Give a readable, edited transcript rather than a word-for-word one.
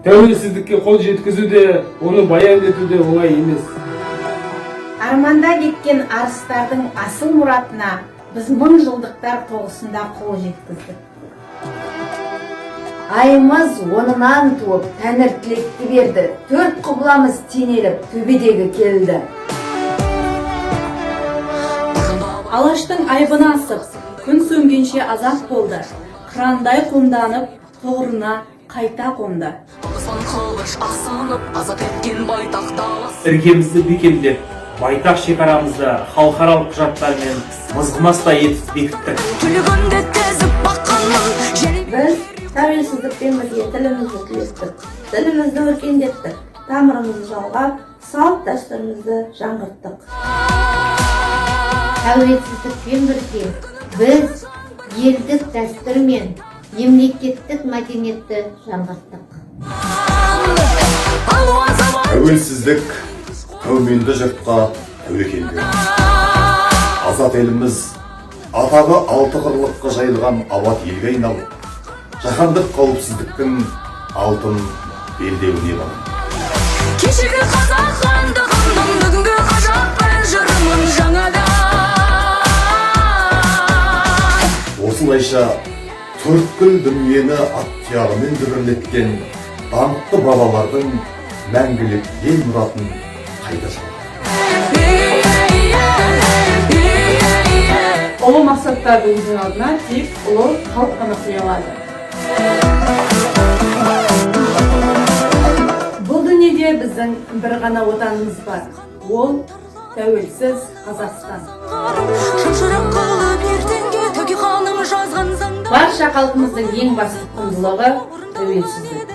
Тәуелсіздікке қол жеткізуде, оны баян етуде оңай емес. Арманда кеткен арыстардың асыл мұратына біз 1000 жылдықтар тоғысында қол жеткіздік. Айымыз онынан туып, Тәңір тілекті берді. 4 құбыламыз тенеліп, төбедегі келді. Алаштың айбына асып, күн сөнгенше азап болды. Қырандай қомданып, тұғырына қайта қонды. Іргемізді бекемдеп, байтақ шекарамызды халықаралық құжаттармен мызғымастай етіп бекіттік. Біз тәуелсіздікпен бірге тілімізді түлеттік, тілімізді өркендеттік, тамырымызды жалғап, салт дәстүрімізді жаңғырттық. Тәуелсіздікпен бірге біз елдік дәстүр мен мемлекеттік мәдениетті жаңғырттық. Тәуелсіздік қауменді жұртқа тәуекелге. Азат еліміз атағы 6 қырлыққа жайылған абат елге айналып, жаһандық қауіпсіздіктің алтын белдеуіне барады. Кешегі қазақ хандығының бүгінгі қазақпен жырымын жаңада. Осылайша төрткүл дүниені аттиярымен дүбірлеткен даңқты бабалардың мәңгілік ел мұратын қайта салды. Ұлы мақсаттарды өзінің алдына тек ұлы халық қана қоя алады. Бұл дүниеде біздің бір ғана отанымыз бар. Ол тәуелсіз Қазақстан. Барша халқымыздың ең басты құндылығы тәуелсіздік.